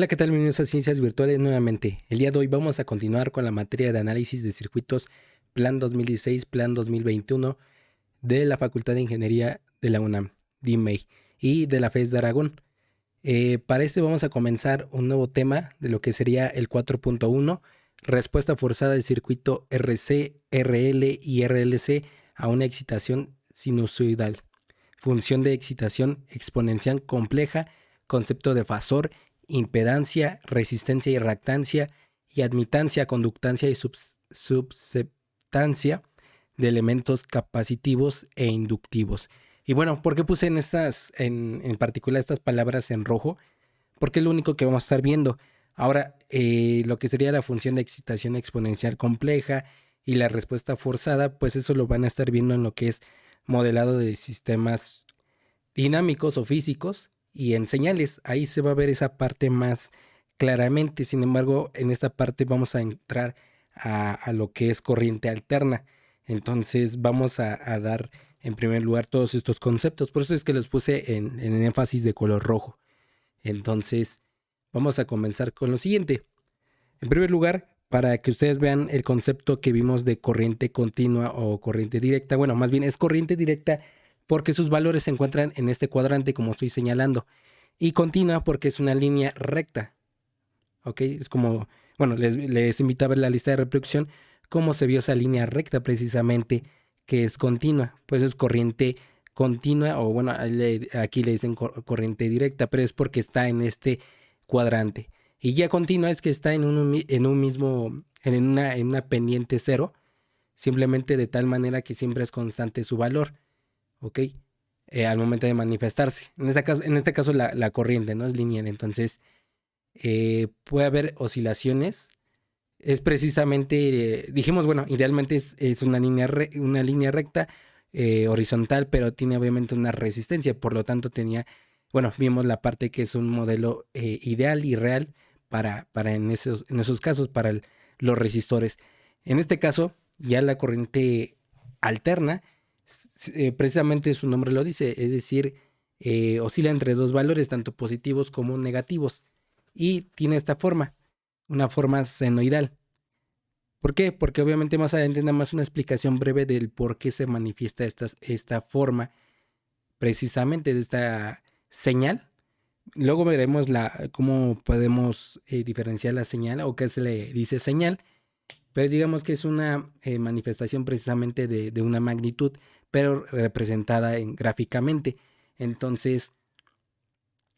Hola, ¿qué tal? Bienvenidos a Ciencias Virtuales nuevamente. El día de hoy vamos a continuar con la materia de análisis de circuitos Plan 2016, Plan 2021 de la Facultad de Ingeniería de la UNAM, DIMEI, y de la FES de Aragón. Para este vamos a comenzar un nuevo tema de lo que sería el 4.1, respuesta forzada del circuito RC, RL y RLC a una excitación sinusoidal, función de excitación exponencial compleja, concepto de fasor, impedancia, resistencia y reactancia, y admitancia, conductancia y subceptancia de elementos capacitivos e inductivos. Y bueno, ¿por qué puse en particular estas palabras en rojo? Porque es lo único que vamos a estar viendo. Ahora, lo que sería la función de excitación exponencial compleja y la respuesta forzada, pues eso lo van a estar viendo en lo que es modelado de sistemas dinámicos o físicos y en señales. Ahí se va a ver esa parte más claramente. Sin embargo, en esta parte vamos a entrar a lo que es corriente alterna. Entonces vamos a dar en primer lugar todos estos conceptos. Por eso es que los puse en énfasis de color rojo. Entonces vamos a comenzar con lo siguiente. En primer lugar, para que ustedes vean el concepto que vimos de corriente continua o corriente directa. Bueno, más bien es corriente directa porque sus valores se encuentran en este cuadrante como estoy señalando. Y continua porque es una línea recta. ¿Ok? Es como, bueno, les invito a ver la lista de reproducción, cómo se vio esa línea recta precisamente que es continua. Pues es corriente continua o bueno, aquí le dicen corriente directa, pero es porque está en este cuadrante. Y ya continua es que está en un mismo, en una pendiente cero, simplemente de tal manera que siempre es constante su valor. ¿Ok? Al momento de manifestarse. En este caso la corriente, ¿no? Es lineal, entonces puede haber oscilaciones. Es precisamente, dijimos, bueno, idealmente es una línea recta, horizontal, pero tiene obviamente una resistencia, por lo tanto bueno, vimos la parte que es un modelo ideal y real para en esos casos, para los resistores. En este caso, ya la corriente alterna, precisamente su nombre lo dice, es decir, oscila entre dos valores, tanto positivos como negativos, y tiene esta forma, una forma senoidal. ¿Por qué? Porque obviamente más adelante nada más una explicación breve del por qué se manifiesta esta forma, precisamente de esta señal. Luego veremos cómo podemos diferenciar la señal o qué se le dice señal, pero digamos que es una manifestación precisamente de una magnitud, pero representada gráficamente. Entonces,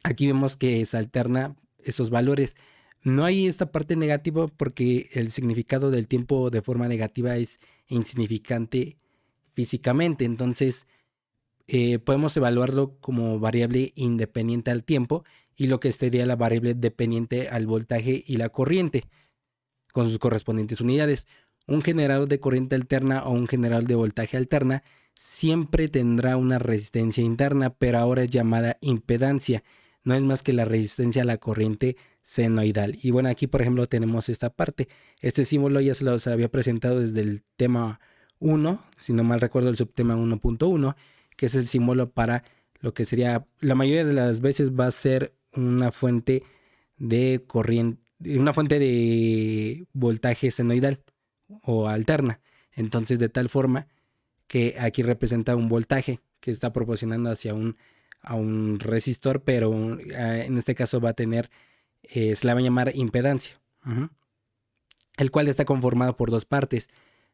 aquí vemos que se alterna esos valores. No hay esta parte negativa porque el significado del tiempo de forma negativa es insignificante físicamente. Entonces, podemos evaluarlo como variable independiente al tiempo y lo que sería la variable dependiente al voltaje y la corriente con sus correspondientes unidades. Un generador de corriente alterna o un generador de voltaje alterna siempre tendrá una resistencia interna, pero ahora es llamada impedancia. No es más que la resistencia a la corriente senoidal. Y bueno, aquí por ejemplo tenemos esta parte. Este símbolo ya se los había presentado desde el tema 1, si no mal recuerdo el subtema 1.1, que es el símbolo para lo que sería, la mayoría de las veces va a ser una fuente de corriente, una fuente de voltaje senoidal o alterna. Entonces, de tal forma que aquí representa un voltaje que está proporcionando a un resistor, pero en este caso va a tener, se la va a llamar impedancia, el cual está conformado por dos partes,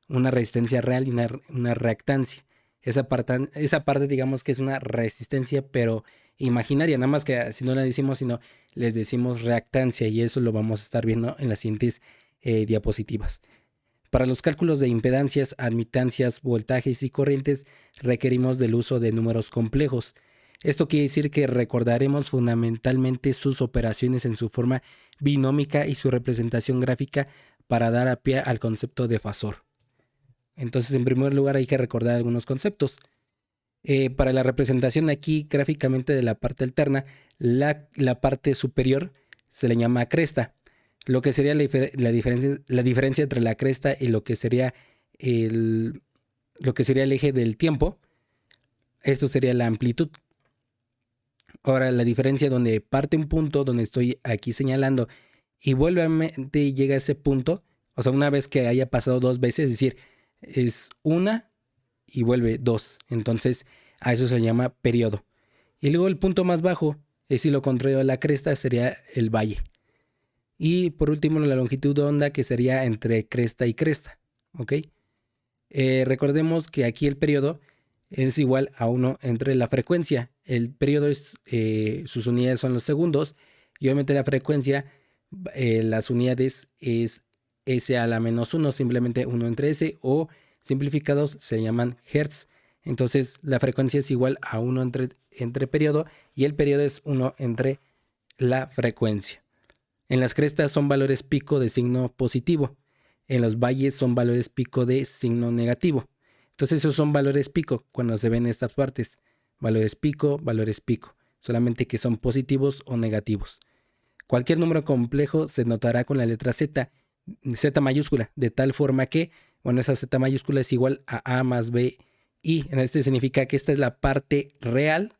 una resistencia real y una reactancia. Esa parte digamos que es una resistencia, pero imaginaria, nada más que si no la decimos, sino les decimos reactancia, y eso lo vamos a estar viendo en las siguientes diapositivas. Para los cálculos de impedancias, admitancias, voltajes y corrientes requerimos del uso de números complejos. Esto quiere decir que recordaremos fundamentalmente sus operaciones en su forma binómica y su representación gráfica para dar a pie al concepto de fasor. Entonces, en primer lugar, hay que recordar algunos conceptos. Para la representación aquí gráficamente de la parte alterna, la parte superior se le llama cresta. Lo que sería la diferencia entre la cresta y lo que sería el eje del tiempo, esto sería la amplitud. Ahora, la diferencia donde parte un punto, donde estoy aquí señalando, y vuelve y llega a ese punto, o sea, una vez que haya pasado dos veces, es decir, es una y vuelve dos. Entonces, a eso se llama periodo. Y luego el punto más bajo, es si lo contrario a la cresta, sería el valle. Y por último, la longitud de onda, que sería entre cresta y cresta. ¿Ok? Recordemos que aquí el periodo es igual a 1 entre la frecuencia. El periodo es, sus unidades son los segundos. Y obviamente la frecuencia, las unidades es S a la menos 1, simplemente 1 entre S, o simplificados se llaman hertz. Entonces la frecuencia es igual a 1 entre periodo, y el periodo es 1 entre la frecuencia. En las crestas son valores pico de signo positivo. En los valles son valores pico de signo negativo. Entonces esos son valores pico cuando se ven estas partes. Valores pico, solamente que son positivos o negativos. Cualquier número complejo se notará con la letra Z, Z mayúscula, de tal forma que, bueno, esa Z mayúscula es igual a más B I. En este significa que esta es la parte real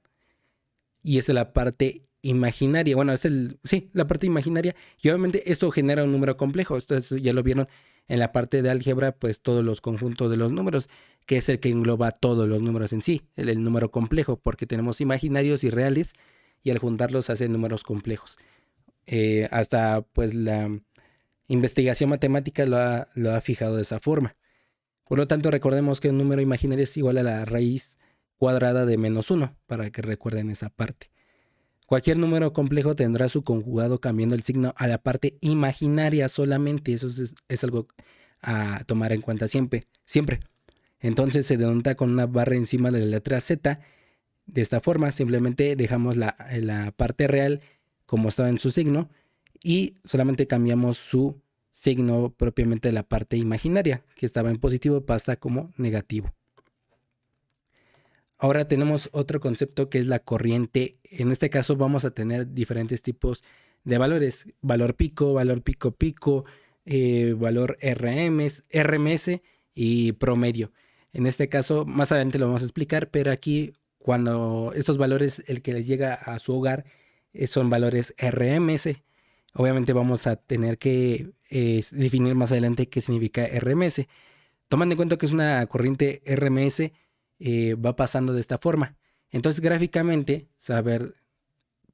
y esta es la parte imaginaria. Bueno, sí, la parte imaginaria. Y obviamente esto genera un número complejo. Esto ya lo vieron en la parte de álgebra, pues todos los conjuntos de los números, que es el que engloba todos los números en sí, el número complejo, porque tenemos imaginarios y reales, y al juntarlos hacen números complejos. Hasta pues la investigación matemática lo ha fijado de esa forma. Por lo tanto, recordemos que un número imaginario es igual a la raíz cuadrada de menos 1, para que recuerden esa parte. Cualquier número complejo tendrá su conjugado cambiando el signo a la parte imaginaria solamente. Eso es algo a tomar en cuenta siempre. Entonces se denota con una barra encima de la letra Z. De esta forma, simplemente dejamos la parte real como estaba en su signo y solamente cambiamos su signo propiamente de la parte imaginaria, que estaba en positivo, pasa como negativo. Ahora tenemos otro concepto que es la corriente. En este caso vamos a tener diferentes tipos de valores. Valor pico, valor RMS y promedio. En este caso, más adelante lo vamos a explicar, pero aquí cuando estos valores, el que les llega a su hogar, son valores RMS. Obviamente vamos a tener que definir más adelante qué significa RMS. Tomando en cuenta que es una corriente RMS, va pasando de esta forma. Entonces gráficamente se va a ver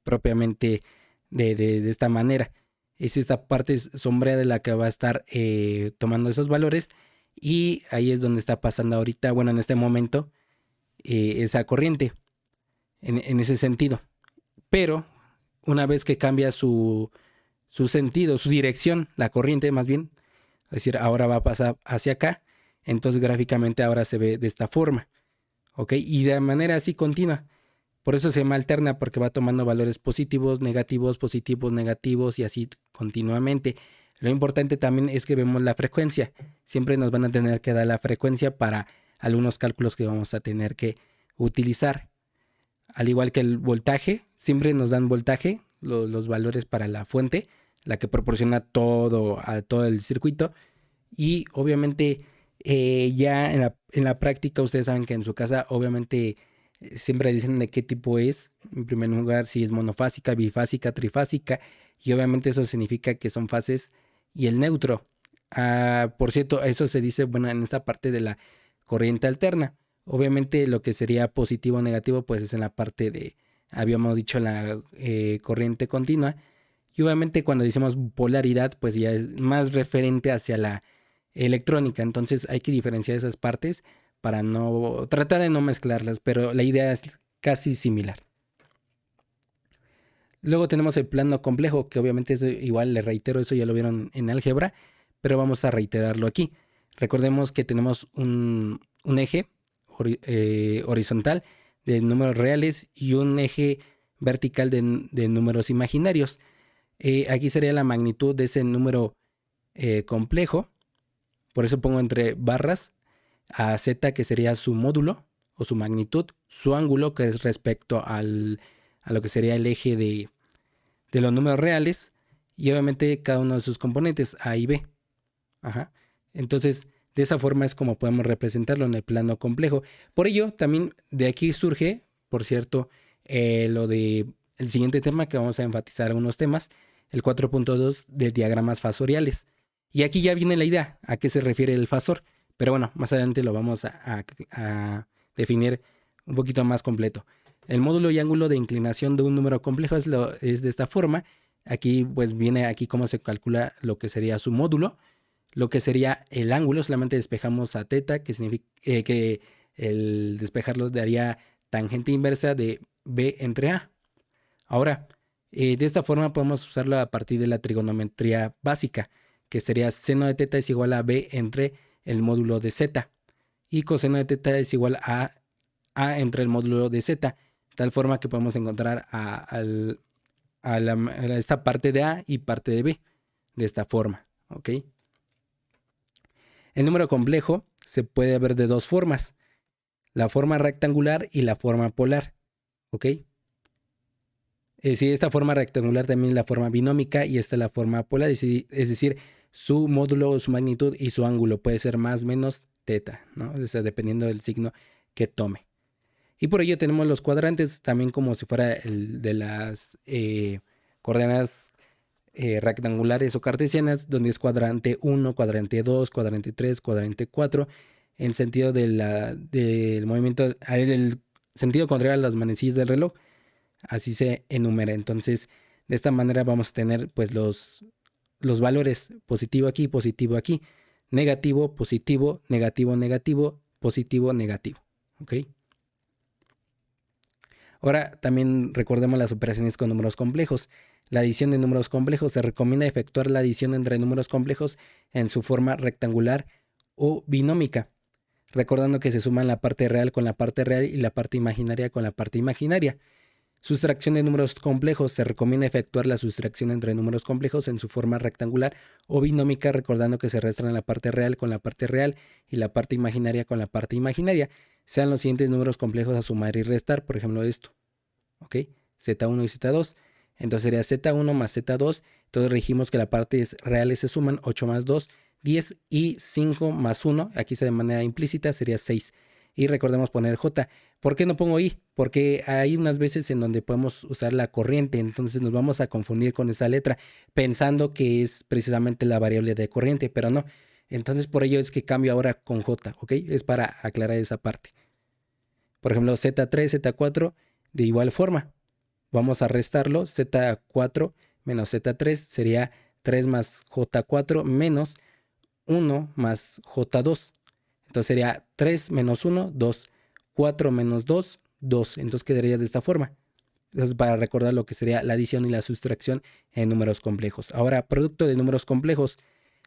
propiamente de esta manera. Es esta parte sombreada de la que va a estar tomando esos valores, y ahí es donde está pasando ahorita, bueno, en este momento, esa corriente en ese sentido. Pero una vez que cambia su sentido, su dirección, la corriente más bien, es decir, ahora va a pasar hacia acá, entonces gráficamente ahora se ve de esta forma. ¿Ok? Y de manera así continua. Por eso se llama alterna, porque va tomando valores positivos, negativos y así continuamente. Lo importante también es que vemos la frecuencia. Siempre nos van a tener que dar la frecuencia para algunos cálculos que vamos a tener que utilizar. Al igual que el voltaje, siempre nos dan voltaje, los valores para la fuente, la que proporciona a todo el circuito. Y obviamente ya en la práctica ustedes saben que en su casa obviamente siempre dicen de qué tipo es. En primer lugar, si es monofásica, bifásica, trifásica. Y obviamente eso significa que son fases y el neutro. Por cierto, eso se dice, bueno, en esta parte de la corriente alterna. Obviamente lo que sería positivo o negativo pues es en la parte de, habíamos dicho, la corriente continua. Y obviamente cuando decimos polaridad pues ya es más referente hacia la electrónica. Entonces hay que diferenciar esas partes para no tratar de no mezclarlas, pero la idea es casi similar. Luego tenemos el plano complejo, que obviamente es igual, les reitero, eso ya lo vieron en álgebra, pero vamos a reiterarlo aquí. Recordemos que tenemos un eje horizontal de números reales y un eje vertical de números imaginarios. Aquí sería la magnitud de ese número complejo. Por eso pongo entre barras a z, que sería su módulo o su magnitud, su ángulo, que es respecto a lo que sería el eje de los números reales, y obviamente cada uno de sus componentes, A y B. Ajá. Entonces, de esa forma es como podemos representarlo en el plano complejo. Por ello, también de aquí surge, por cierto, lo de el siguiente tema que vamos a enfatizar algunos temas, el 4.2 de diagramas fasoriales. Y aquí ya viene la idea a qué se refiere el fasor, pero bueno, más adelante lo vamos a definir un poquito más completo. El módulo y ángulo de inclinación de un número complejo es de esta forma. Aquí pues viene aquí cómo se calcula lo que sería su módulo, lo que sería el ángulo, solamente despejamos a teta, que significa que el despejarlo daría tangente inversa de B entre A. Ahora, de esta forma podemos usarlo a partir de la trigonometría básica, que sería seno de teta es igual a B entre el módulo de z, y coseno de teta es igual a A entre el módulo de z, tal forma que podemos encontrar a esta parte de A y parte de B, de esta forma, ¿ok? El número complejo se puede ver de dos formas, la forma rectangular y la forma polar, ¿ok? Sí, esta forma rectangular también es la forma binómica y esta es la forma polar, es decir, su módulo, su magnitud y su ángulo puede ser más o menos teta, ¿no? O sea, dependiendo del signo que tome. Y por ello tenemos los cuadrantes también como si fuera el de las coordenadas rectangulares o cartesianas, donde es cuadrante 1, cuadrante 2, cuadrante 3, cuadrante 4, en sentido del movimiento, el sentido contrario a las manecillas del reloj, así se enumera. Entonces, de esta manera vamos a tener pues los valores positivo aquí, negativo, positivo, negativo, negativo, positivo, negativo, ¿ok? Ahora también recordemos las operaciones con números complejos. La adición de números complejos se recomienda efectuar la adición entre números complejos en su forma rectangular o binómica, recordando que se suman la parte real con la parte real y la parte imaginaria con la parte imaginaria. Sustracción de números complejos. Se recomienda efectuar la sustracción entre números complejos en su forma rectangular o binómica, recordando que se restan la parte real con la parte real y la parte imaginaria con la parte imaginaria. Sean los siguientes números complejos a sumar y restar, por ejemplo esto, ¿ok? Z1 y Z2. Entonces sería Z1 más Z2. Entonces dijimos que las partes reales se suman, 8 más 2, 10 y 5 más 1. Aquí de manera implícita sería 6. Y recordemos poner J. ¿Por qué no pongo I? Porque hay unas veces en donde podemos usar la corriente, entonces nos vamos a confundir con esa letra, pensando que es precisamente la variable de corriente, pero no. Entonces por ello es que cambio ahora con J, ¿ok? Es para aclarar esa parte. Por ejemplo, Z3, Z4, de igual forma. Vamos a restarlo, Z4 menos Z3 sería 3 más J4 menos 1 más J2. Entonces sería 3 menos 1, 2. 4 menos 2, 2. Entonces quedaría de esta forma. Entonces para recordar lo que sería la adición y la sustracción en números complejos. Ahora, producto de números complejos.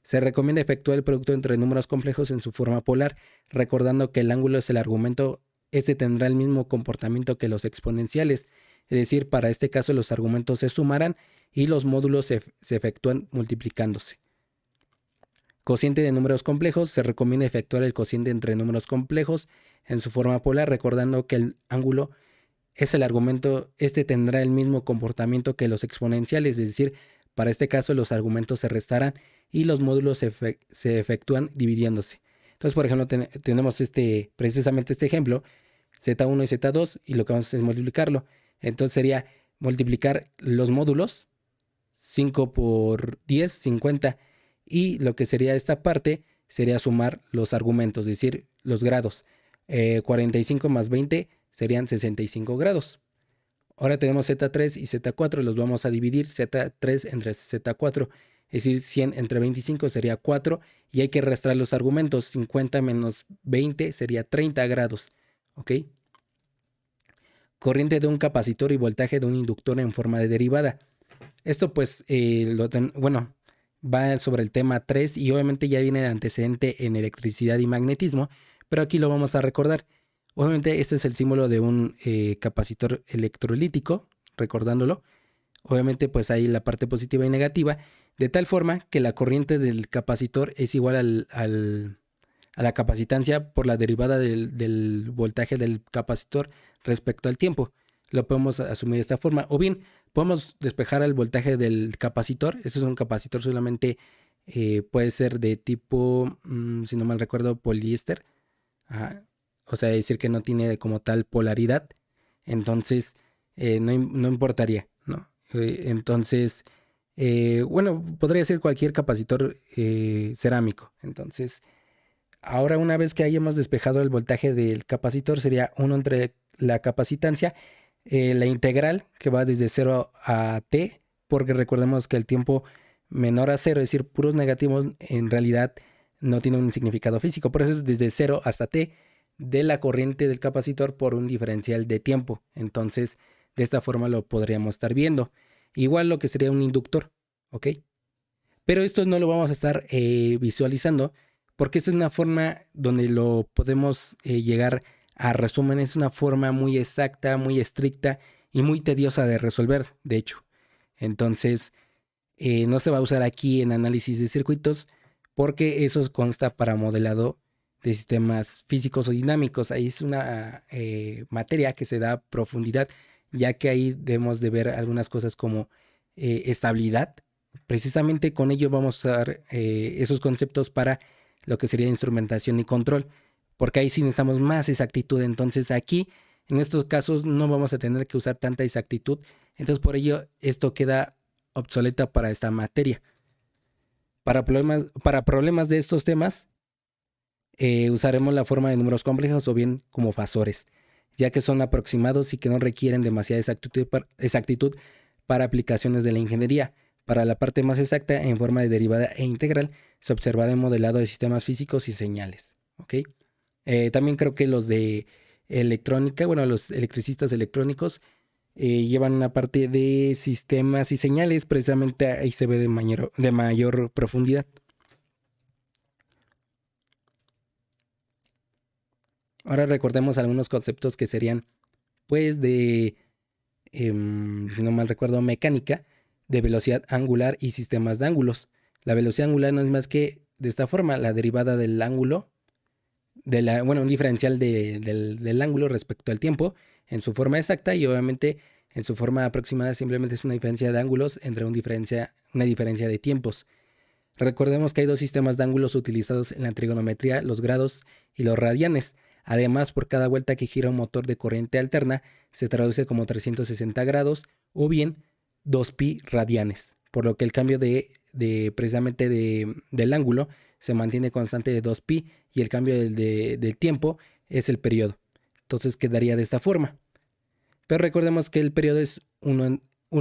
Se recomienda efectuar el producto entre números complejos en su forma polar, recordando que el ángulo es el argumento. Este tendrá el mismo comportamiento que los exponenciales. Es decir, para este caso los argumentos se sumarán y los módulos se efectúan multiplicándose. Cociente de números complejos. Se recomienda efectuar el cociente entre números complejos en su forma polar, recordando que el ángulo es el argumento. Este tendrá el mismo comportamiento que los exponenciales, es decir, para este caso los argumentos se restarán y los módulos se efectúan dividiéndose. Entonces, por ejemplo, tenemos precisamente este ejemplo, Z1 y Z2, y lo que vamos a hacer es multiplicarlo. Entonces sería multiplicar los módulos, 5 por 10, 50. Y lo que sería esta parte sería sumar los argumentos, es decir, los grados. 45 más 20 serían 65 grados. Ahora tenemos Z3 y Z4, los vamos a dividir Z3 entre Z4, es decir, 100 entre 25 sería 4 y hay que restar los argumentos, 50 menos 20 sería 30 grados, ¿ok? Corriente de un capacitor y voltaje de un inductor en forma de derivada. Esto pues, bueno, va sobre el tema 3 y obviamente ya viene de antecedente en electricidad y magnetismo, pero aquí lo vamos a recordar. Obviamente este es el símbolo de un capacitor electrolítico, recordándolo. Obviamente pues hay la parte positiva y negativa, de tal forma que la corriente del capacitor es igual a la capacitancia por la derivada del voltaje del capacitor respecto al tiempo. Lo podemos asumir de esta forma. O bien, podemos despejar el voltaje del capacitor. Este es un capacitor solamente, puede ser de tipo, si no mal recuerdo, poliéster. O sea, decir que no tiene como tal polaridad. Entonces, no importaría, ¿no? Entonces, bueno, podría ser cualquier capacitor cerámico. Entonces, ahora una vez que hayamos despejado el voltaje del capacitor, sería uno entre la capacitancia, la integral que va desde 0 a t, porque recordemos que el tiempo menor a cero, es decir, puros negativos, en realidad no tiene un significado físico. Por eso es desde 0 hasta t de la corriente del capacitor por un diferencial de tiempo. Entonces, de esta forma lo podríamos estar viendo. Igual lo que sería un inductor, ¿ok? Pero esto no lo vamos a estar visualizando porque esta es una forma donde lo podemos llegar a resumen. Es una forma muy exacta, muy estricta y muy tediosa de resolver, de hecho. Entonces, no se va a usar aquí en análisis de circuitos porque eso consta para modelado de sistemas físicos o dinámicos. Ahí es una materia que se da a profundidad, ya que ahí debemos de ver algunas cosas como estabilidad. Precisamente con ello vamos a usar esos conceptos para lo que sería instrumentación y control, porque ahí sí necesitamos más exactitud. Entonces aquí, en estos casos, no vamos a tener que usar tanta exactitud. Entonces por ello esto queda obsoleta para esta materia. Para problemas de estos temas, usaremos la forma de números complejos o bien como fasores, ya que son aproximados y que no requieren demasiada exactitud para aplicaciones de la ingeniería. Para la parte más exacta, en forma de derivada e integral, se observará el modelado de sistemas físicos y señales. ¿Ok? También creo que los de electrónica, bueno, los electricistas electrónicos, llevan una parte de sistemas y señales, precisamente ahí se ve de mayor profundidad. Ahora recordemos algunos conceptos que serían, pues, si no mal recuerdo, mecánica, de velocidad angular y sistemas de ángulos. La velocidad angular no es más que, de esta forma, la derivada del ángulo, bueno, un diferencial del ángulo respecto al tiempo en su forma exacta, y obviamente en su forma aproximada simplemente es una diferencia de ángulos entre una diferencia de tiempos. Recordemos que hay dos sistemas de ángulos utilizados en la trigonometría, los grados y los radianes. Además, por cada vuelta que gira un motor de corriente alterna, se traduce como 360 grados o bien 2pi radianes, por lo que el cambio precisamente del ángulo se mantiene constante de 2pi y el cambio del tiempo es el periodo. Entonces quedaría de esta forma. Pero recordemos que el periodo es uno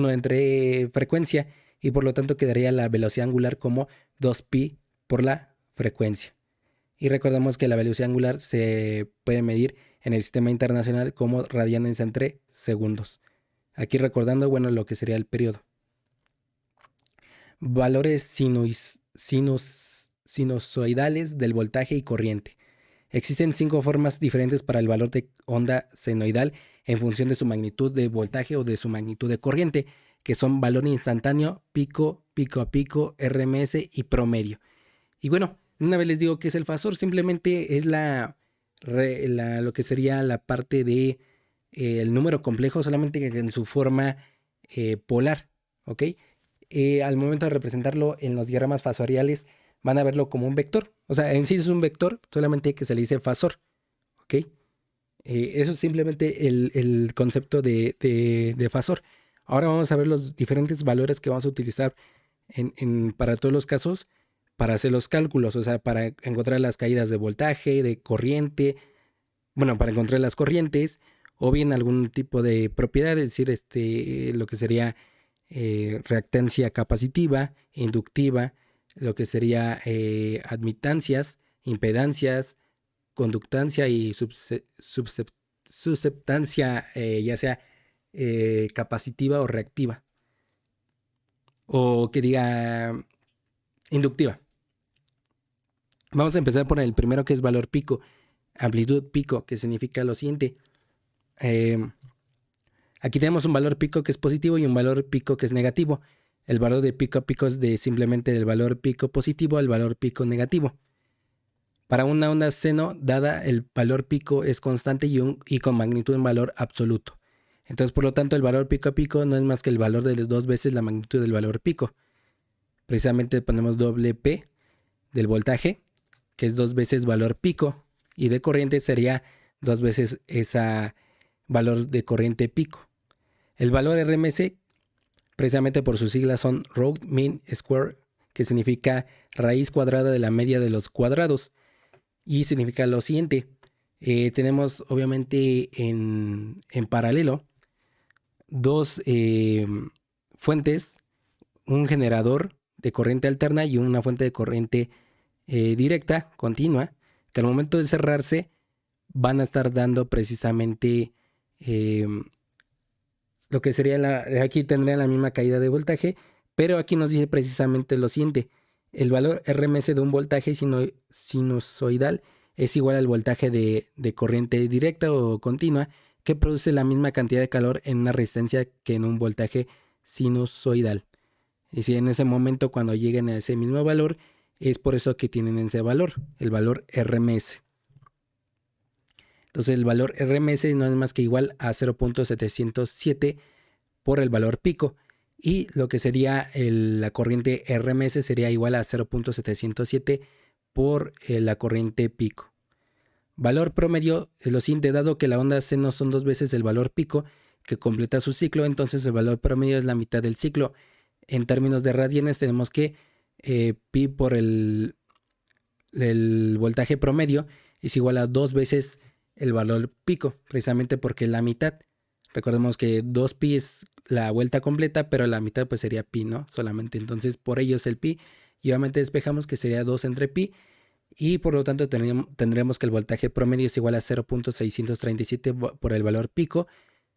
entre frecuencia y por lo tanto quedaría la velocidad angular como 2pi por la frecuencia. Y recordemos que la velocidad angular se puede medir en el sistema internacional como radianes entre segundos. Aquí recordando, bueno, lo que sería el periodo. Valores sinusoidales del voltaje y corriente. Existen 5 formas diferentes para el valor de onda senoidal en función de su magnitud de voltaje o de su magnitud de corriente, que son valor instantáneo, pico, pico a pico, RMS y promedio. Y bueno, una vez les digo que es el fasor, simplemente es lo que sería la parte de el número complejo, solamente que en su forma polar, ¿ok? Al momento de representarlo en los diagramas fasoriales, van a verlo como un vector. O sea, en sí es un vector, solamente que se le dice fasor, ¿ok? Eso es simplemente el concepto de fasor. Ahora vamos a ver los diferentes valores que vamos a utilizar para todos los casos para hacer los cálculos, o sea, para encontrar las caídas de voltaje, de corriente, bueno, para encontrar las corrientes o bien algún tipo de propiedad, es decir, lo que sería reactancia capacitiva, inductiva, lo que sería admitancias, impedancias, conductancia y susceptancia, ya sea capacitiva o reactiva, o que diga inductiva. Vamos a empezar por el primero, que es valor pico, amplitud pico, que significa lo siguiente. Aquí tenemos un valor pico que es positivo y un valor pico que es negativo. El valor de pico a pico es simplemente del valor pico positivo al valor pico negativo. Para una onda seno dada, el valor pico es constante y con magnitud en valor absoluto. Entonces, por lo tanto, el valor pico a pico no es más que el valor de 2 veces la magnitud del valor pico. Precisamente ponemos doble P del voltaje, que es 2 veces valor pico, y de corriente sería 2 veces ese valor de corriente pico. El valor RMS, precisamente por sus siglas, son Root Mean Square, que significa raíz cuadrada de la media de los cuadrados. Y significa lo siguiente. Tenemos obviamente en paralelo dos fuentes, un generador de corriente alterna y una fuente de corriente directa, continua, que al momento de cerrarse van a estar dando precisamente lo que sería aquí tendría la misma caída de voltaje, pero aquí nos dice precisamente lo siguiente: el valor RMS de un voltaje sinusoidal es igual al voltaje de corriente directa o continua, que produce la misma cantidad de calor en una resistencia que en un voltaje sinusoidal. Y si en ese momento, cuando lleguen a ese mismo valor, es por eso que tienen ese valor, el valor RMS. Entonces el valor RMS no es más que igual a 0.707 por el valor pico. Y lo que sería la corriente RMS sería igual a 0.707 por la corriente pico. Valor promedio es lo siguiente: dado que la onda seno son 2 veces el valor pico que completa su ciclo, entonces el valor promedio es la mitad del ciclo. En términos de radianes tenemos que pi por el voltaje promedio es igual a 2 veces el valor pico, precisamente porque la mitad. Recordemos que 2pi es la vuelta completa, pero la mitad pues sería pi, ¿no? Solamente. Entonces por ello es el pi. Y obviamente despejamos que sería 2 entre pi. Y por lo tanto tendremos que el voltaje promedio es igual a 0.637 por el valor pico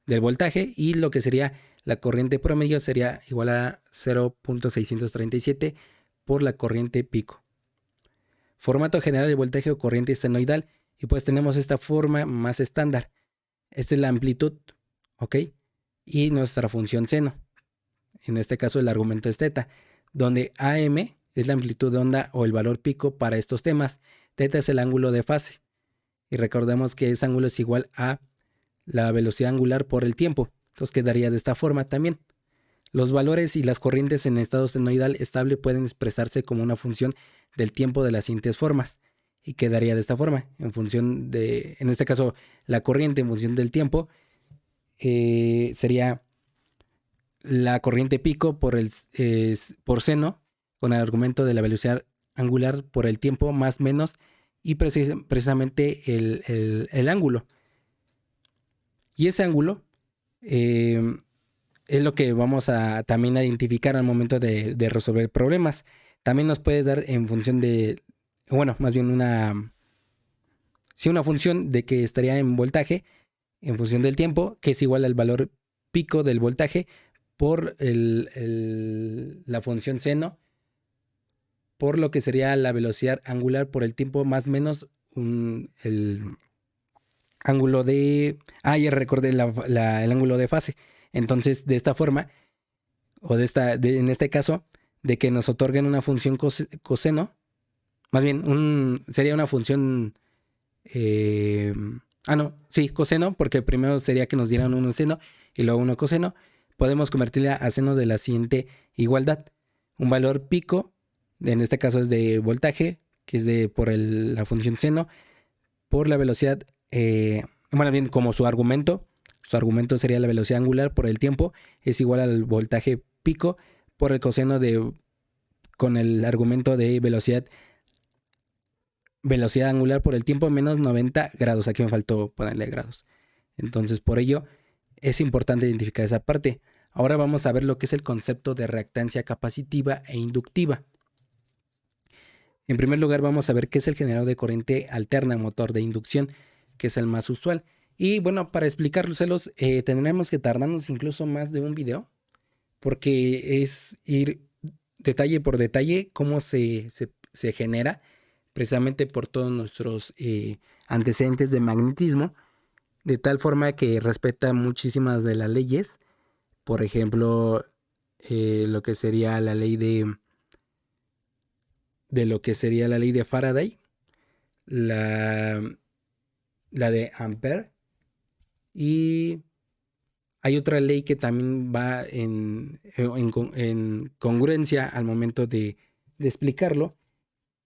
del voltaje. Y lo que sería la corriente promedio sería igual a 0.637 por la corriente pico. Formato general de voltaje o corriente senoidal. Y pues tenemos esta forma más estándar. Esta es la amplitud, ¿ok? Y nuestra función seno. En este caso el argumento es θ, donde AM es la amplitud de onda o el valor pico para estos temas. Θ es el ángulo de fase. Y recordemos que ese ángulo es igual a la velocidad angular por el tiempo. Entonces quedaría de esta forma también. Los valores y las corrientes en estado senoidal estable pueden expresarse como una función del tiempo de las siguientes formas. Y quedaría de esta forma, en función de, en este caso, la corriente en función del tiempo, sería la corriente pico por seno, con el argumento de la velocidad angular por el tiempo más menos y precisamente el ángulo. Y ese ángulo es lo que vamos a también a identificar al momento de resolver problemas. También nos puede dar en función de, bueno, más bien una función de que estaría en voltaje en función del tiempo, que es igual al valor pico del voltaje por la función seno, por lo que sería la velocidad angular por el tiempo más menos el ángulo de... ya recordé el ángulo de fase. Entonces, de esta forma, o en este caso, de que nos otorguen una función coseno, más bien sería una función... coseno, porque primero sería que nos dieran un seno y luego uno coseno. Podemos convertirla a seno de la siguiente igualdad. Un valor pico, en este caso es de voltaje, que es por la función seno, por la velocidad, bien, como su argumento sería la velocidad angular por el tiempo, es igual al voltaje pico por el coseno con el argumento de velocidad angular por el tiempo menos 90 grados. Aquí me faltó ponerle grados. Entonces, por ello, es importante identificar esa parte. Ahora vamos a ver lo que es el concepto de reactancia capacitiva e inductiva. En primer lugar, vamos a ver qué es el generador de corriente alterna motor de inducción, que es el más usual. Y bueno, para explicárselos, tendremos que tardarnos incluso más de un video, porque es ir detalle por detalle cómo se genera, precisamente por todos nuestros antecedentes de magnetismo, de tal forma que respeta muchísimas de las leyes. Por ejemplo, lo que sería la ley de lo que sería la ley de Faraday, la de Ampere, y hay otra ley que también va en congruencia al momento de explicarlo,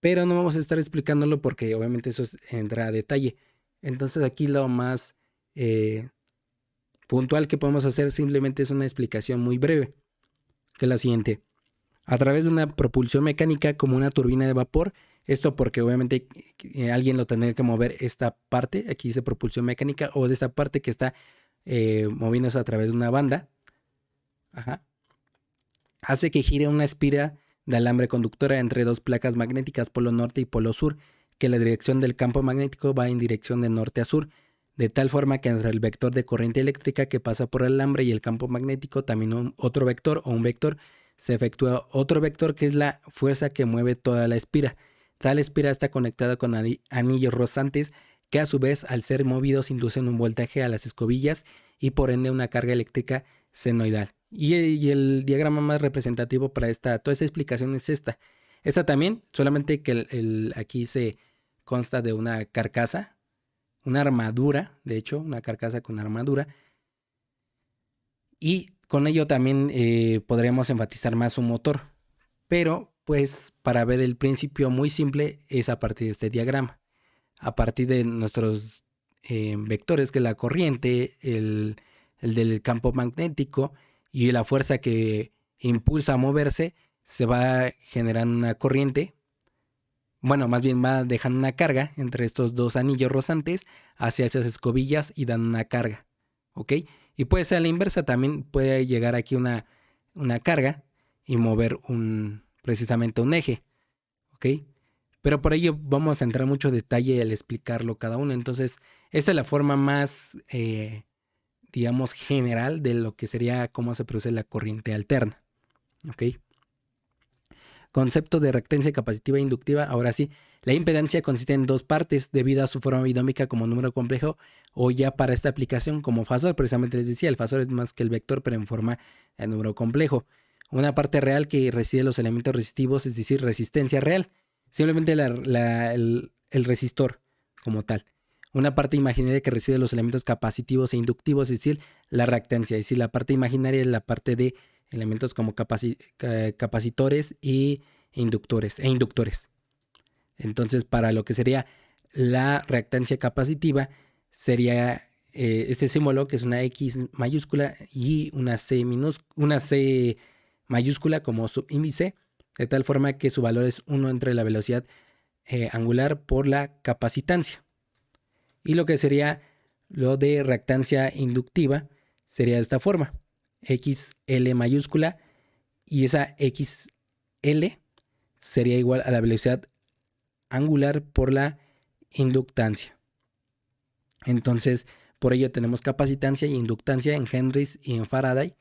pero no vamos a estar explicándolo porque obviamente eso entra a detalle. Entonces aquí lo más puntual que podemos hacer simplemente es una explicación muy breve, que es la siguiente. A través de una propulsión mecánica como una turbina de vapor, esto porque obviamente alguien lo tendría que mover esta parte, aquí dice propulsión mecánica, o de esta parte que está moviéndose a través de una banda, hace que gire una espira de alambre conductora entre dos placas magnéticas polo norte y polo sur, que la dirección del campo magnético va en dirección de norte a sur, de tal forma que entre el vector de corriente eléctrica que pasa por el alambre y el campo magnético, también otro vector o un vector, se efectúa otro vector que es la fuerza que mueve toda la espira. Tal espira está conectada con anillos rozantes que a su vez al ser movidos inducen un voltaje a las escobillas y por ende una carga eléctrica senoidal. Y el diagrama más representativo para toda esta explicación es esta. Esta también, solamente que aquí se consta de una carcasa, una armadura, de hecho, una carcasa con armadura. Y con ello también podríamos enfatizar más su motor. Pero, pues, para ver el principio muy simple es a partir de este diagrama. A partir de nuestros vectores, que es la corriente, el del campo magnético y la fuerza que impulsa a moverse, se va generando una corriente. Bueno, más bien va dejando una carga entre estos dos anillos rozantes hacia esas escobillas y dan una carga. ¿Ok? Y puede ser a la inversa, también puede llegar aquí una carga y mover precisamente un eje. ¿Ok? Pero por ello vamos a entrar en mucho detalle al explicarlo cada uno. Entonces, esta es la forma más, digamos, general de lo que sería cómo se produce la corriente alterna. ¿Ok? Concepto de reactancia capacitiva e inductiva. Ahora sí, la impedancia consiste en dos partes debido a su forma binómica como número complejo o ya para esta aplicación como fasor. Precisamente les decía, el fasor es más que el vector pero en forma de número complejo. Una parte real que reside en los elementos resistivos, es decir, resistencia real. Simplemente el resistor como tal. Una parte imaginaria que reside en los elementos capacitivos e inductivos, es decir, la reactancia. Es decir, la parte imaginaria es la parte de elementos como capacitores e inductores. Entonces, para lo que sería la reactancia capacitiva, sería este símbolo que es una X mayúscula y una C mayúscula como subíndice, de tal forma que su valor es 1 entre la velocidad angular por la capacitancia. Y lo que sería lo de reactancia inductiva sería de esta forma. XL mayúscula y esa XL sería igual a la velocidad angular por la inductancia. Entonces, por ello tenemos capacitancia y inductancia en Henrys y en Faraday,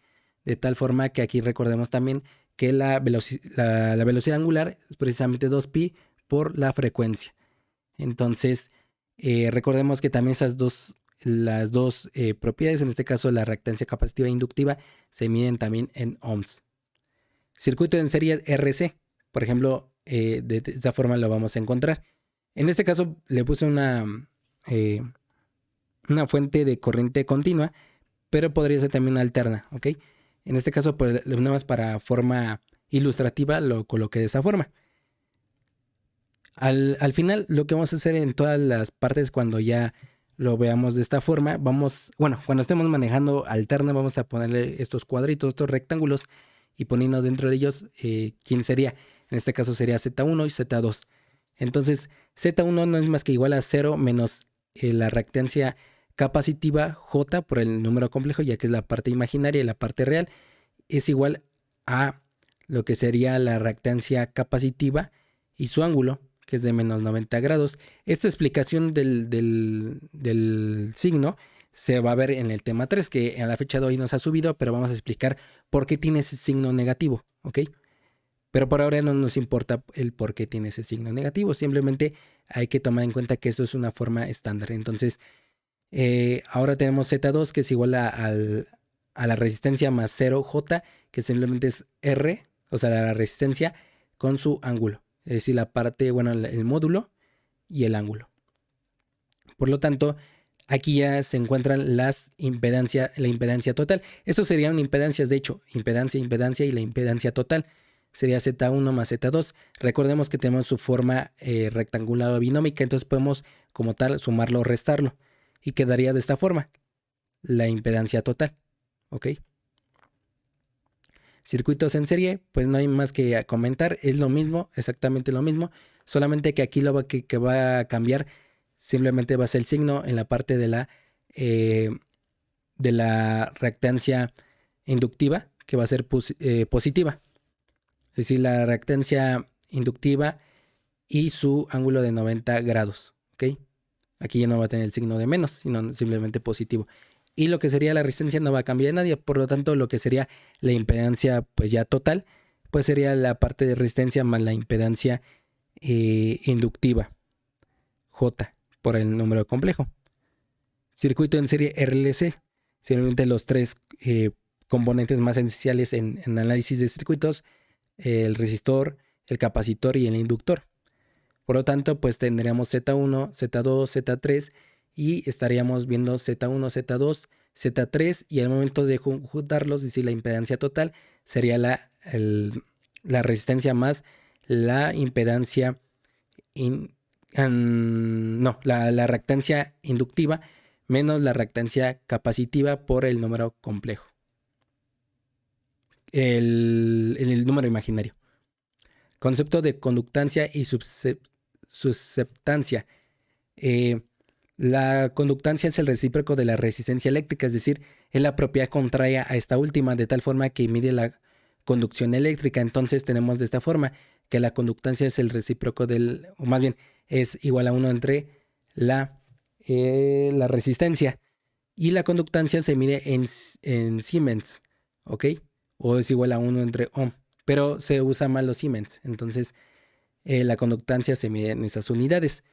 de tal forma que aquí recordemos también que la velocidad angular es precisamente 2pi por la frecuencia. Entonces, recordemos que también las dos propiedades, en este caso la reactancia capacitiva e inductiva, se miden también en ohms. Circuito en serie RC, por ejemplo, de esta forma lo vamos a encontrar. En este caso le puse una fuente de corriente continua, pero podría ser también alterna, ¿ok? En este caso, pues nada más para forma ilustrativa lo coloqué de esta forma. Al final, lo que vamos a hacer en todas las partes cuando ya lo veamos de esta forma, cuando estemos manejando alterna, vamos a ponerle estos cuadritos, estos rectángulos y poniendo dentro de ellos quién sería. En este caso sería Z1 y Z2. Entonces, Z1 no es más que igual a 0 menos la reactancia capacitiva J por el número complejo, ya que es la parte imaginaria y la parte real, es igual a lo que sería la reactancia capacitiva y su ángulo, que es de menos 90 grados. Esta explicación del signo se va a ver en el tema 3, que a la fecha de hoy nos ha subido, pero vamos a explicar por qué tiene ese signo negativo, ¿ok? Pero por ahora no nos importa el por qué tiene ese signo negativo, simplemente hay que tomar en cuenta que esto es una forma estándar. Entonces, ahora tenemos Z2, que es igual a la resistencia más 0J, que simplemente es R, o sea, la resistencia con su ángulo. Es decir, la parte, el módulo y el ángulo. Por lo tanto, aquí ya se encuentran la impedancia total. Esto serían impedancias, de hecho, impedancia y la impedancia total. Sería Z1 más Z2. Recordemos que tenemos su forma rectangular o binómica, entonces podemos como tal sumarlo o restarlo. Y quedaría de esta forma. la impedancia total. ¿Ok? Circuitos en serie, pues no hay más que comentar, es lo mismo, exactamente lo mismo, solamente que aquí lo que va a cambiar simplemente va a ser el signo en la parte de la reactancia inductiva, que va a ser positiva, es decir, la reactancia inductiva y su ángulo de 90 grados, ¿ok? Aquí ya no va a tener el signo de menos, sino simplemente positivo. Y lo que sería la resistencia no va a cambiar en nadie, por lo tanto lo que sería la impedancia pues ya total, pues sería la parte de resistencia más la impedancia inductiva, J, por el número complejo. Circuito en serie RLC, simplemente los tres componentes más esenciales en análisis de circuitos, el resistor, el capacitor y el inductor. Por lo tanto, pues tendríamos Z1, Z2, Z3 y estaríamos viendo Z1, Z2, Z3 y al momento de juntarlos, es decir, la impedancia total sería la resistencia más la impedancia, la reactancia inductiva menos la reactancia capacitiva por el número complejo, el número imaginario. Concepto de conductancia y susceptancia. La conductancia es el recíproco de la resistencia eléctrica, es decir, es la propiedad contraria a esta última, de tal forma que mide la conducción eléctrica. Entonces tenemos de esta forma que la conductancia es el recíproco o más bien es igual a 1 entre la resistencia, y la conductancia se mide en Siemens, ¿ok? O es igual a 1 entre ohm, pero se usa mal los Siemens, entonces la conductancia se mide en esas unidades.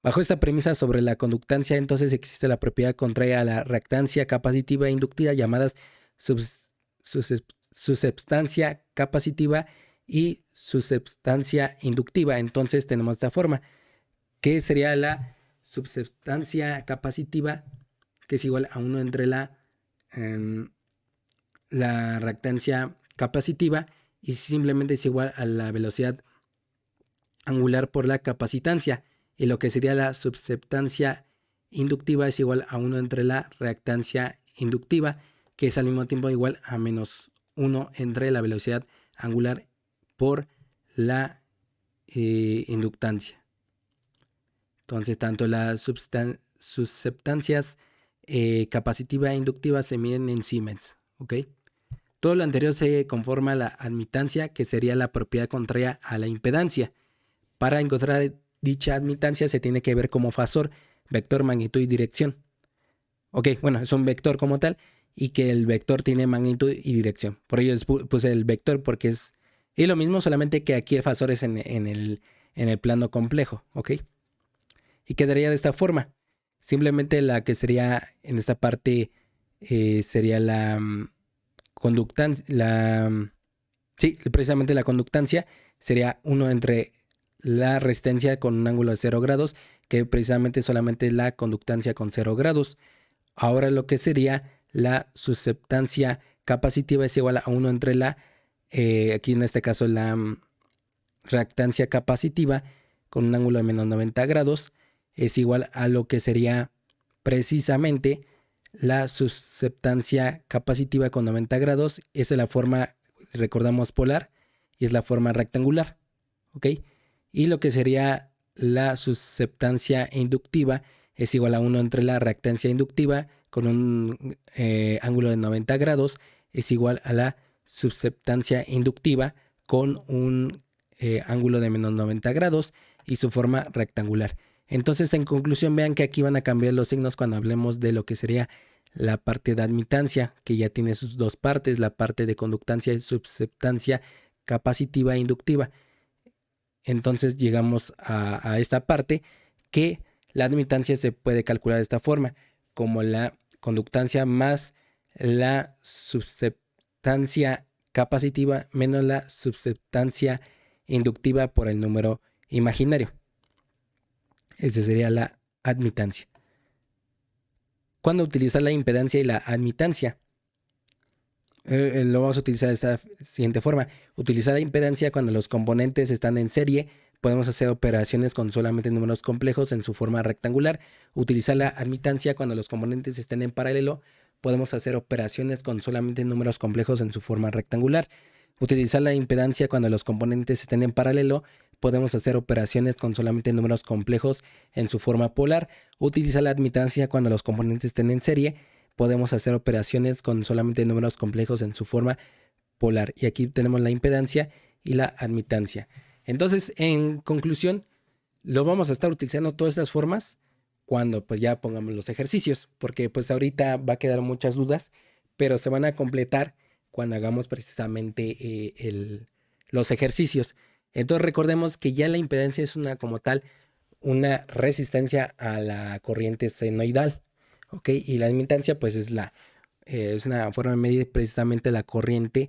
Bajo esta premisa sobre la conductancia, entonces existe la propiedad contraria a la reactancia capacitiva e inductiva llamadas susceptancia capacitiva y susceptancia inductiva. Entonces tenemos esta forma, que sería la susceptancia capacitiva, que es igual a 1 entre la reactancia capacitiva, y simplemente es igual a la velocidad angular por la capacitancia, y lo que sería la susceptancia inductiva es igual a 1 entre la reactancia inductiva, que es al mismo tiempo igual a menos 1 entre la velocidad angular por la inductancia. Entonces, tanto las susceptancias capacitiva e inductiva se miden en Siemens, ¿ok? Todo lo anterior se conforma a la admitancia, que sería la propiedad contraria a la impedancia. Para encontrar dicha admitancia se tiene que ver como fasor, vector, magnitud y dirección. Ok, bueno, es un vector como tal y que el vector tiene magnitud y dirección. Por ello puse el vector porque es lo mismo, solamente que aquí el fasor es en el plano complejo, ¿ok? Y quedaría de esta forma. Simplemente la que sería en esta parte sería la conductancia, sí, precisamente la conductancia sería 1 entre la resistencia con un ángulo de 0 grados, que precisamente solamente es la conductancia con 0 grados. Ahora lo que sería la susceptancia capacitiva es igual a 1 entre aquí en este caso la reactancia capacitiva con un ángulo de menos 90 grados, es igual a lo que sería precisamente la susceptancia capacitiva con 90 grados. Esa es la forma, recordamos, polar, y es la forma rectangular, ¿ok? Y lo que sería la susceptancia inductiva es igual a 1 entre la reactancia inductiva con un ángulo de 90 grados, es igual a la susceptancia inductiva con un ángulo de menos 90 grados y su forma rectangular. Entonces, en conclusión, vean que aquí van a cambiar los signos cuando hablemos de lo que sería la parte de admitancia, que ya tiene sus dos partes, la parte de conductancia y susceptancia capacitiva e inductiva. Entonces llegamos a esta parte, que la admitancia se puede calcular de esta forma, como la conductancia más la susceptancia capacitiva menos la susceptancia inductiva por el número imaginario. Esa sería la admitancia. ¿Cuándo utilizar la impedancia y la admitancia? Lo vamos a utilizar de esta siguiente forma. Utilizar la impedancia cuando los componentes están en serie. Podemos hacer operaciones con solamente números complejos en su forma rectangular. Utilizar la admitancia cuando los componentes estén en paralelo. podemos hacer operaciones con solamente números complejos en su forma rectangular. Utilizar la impedancia cuando los componentes estén en paralelo, podemos hacer operaciones con solamente números complejos en su forma polar. Utilizar la admitancia cuando los componentes estén en serie, podemos hacer operaciones con solamente números complejos en su forma polar. Y aquí tenemos la impedancia y la admitancia. Entonces, en conclusión, lo vamos a estar utilizando todas estas formas cuando pues ya pongamos los ejercicios, porque pues ahorita va a quedar muchas dudas, pero se van a completar cuando hagamos precisamente los ejercicios. Entonces recordemos que ya la impedancia es como tal una resistencia a la corriente senoidal, ¿ok? Y la admitancia pues es una forma de medir precisamente la corriente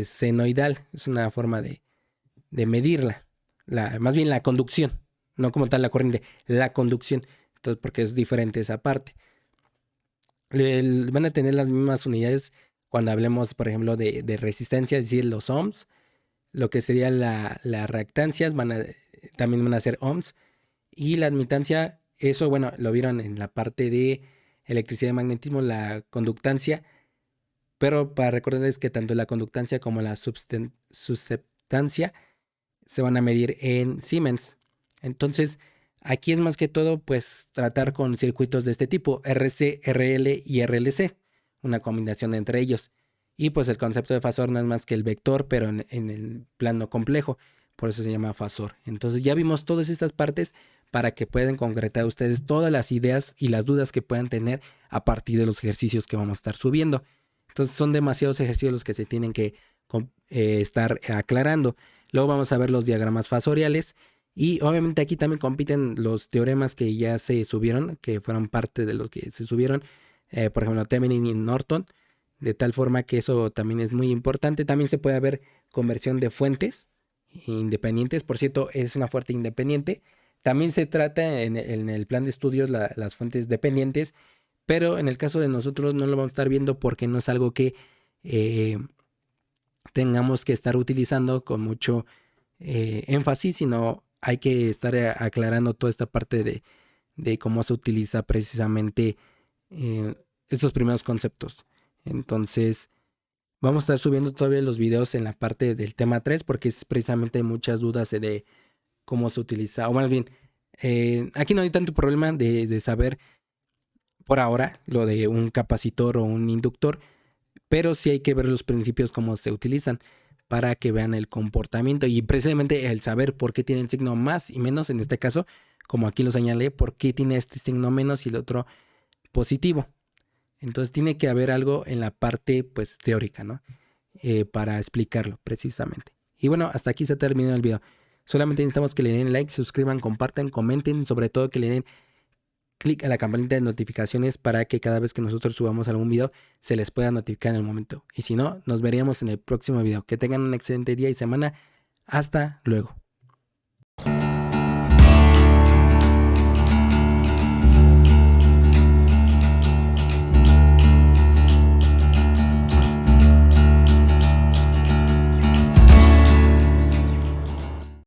senoidal, es una forma de medirla, más bien la conducción, no como tal la corriente, la conducción. Entonces, porque es diferente esa parte. Van a tener las mismas unidades cuando hablemos, por ejemplo, de resistencia, es decir, los ohms. Lo que sería las reactancias también van a ser ohms. Y la admitancia, eso, bueno, lo vieron en la parte de electricidad y magnetismo, la conductancia. Pero para recordarles que tanto la conductancia como la susceptancia se van a medir en Siemens. Entonces, aquí es más que todo, pues, tratar con circuitos de este tipo, RC, RL y RLC, una combinación entre ellos. Y pues el concepto de fasor no es más que el vector, pero en el plano complejo, por eso se llama fasor. Entonces ya vimos todas estas partes para que puedan concretar ustedes todas las ideas y las dudas que puedan tener a partir de los ejercicios que vamos a estar subiendo. Entonces son demasiados ejercicios los que se tienen que estar aclarando. Luego vamos a ver los diagramas fasoriales y obviamente aquí también compiten los teoremas que ya se subieron, que fueron parte de los que se subieron, por ejemplo, Thevenin y Norton, de tal forma que eso también es muy importante. También se puede ver conversión de fuentes independientes, por cierto, es una fuente independiente. También se trata en el plan de estudios las fuentes dependientes, pero en el caso de nosotros no lo vamos a estar viendo porque no es algo que tengamos que estar utilizando con mucho énfasis, sino hay que estar aclarando toda esta parte de cómo se utiliza precisamente estos primeros conceptos. Entonces vamos a estar subiendo todavía los videos en la parte del tema 3 porque es precisamente muchas dudas de cómo se utiliza, o más bien, aquí no hay tanto problema de saber por ahora lo de un capacitor o un inductor, pero sí hay que ver los principios cómo se utilizan para que vean el comportamiento y precisamente el saber por qué tiene el signo más y menos, en este caso, como aquí lo señalé, por qué tiene este signo menos y el otro positivo. Entonces tiene que haber algo en la parte pues teórica, ¿no? Para explicarlo precisamente. Y bueno, hasta aquí se ha terminado el video. Solamente necesitamos que le den like, suscriban, compartan, comenten, sobre todo que le den clic a la campanita de notificaciones para que cada vez que nosotros subamos algún video se les pueda notificar en el momento. Y si no, nos veríamos en el próximo video. Que tengan un excelente día y semana. Hasta luego.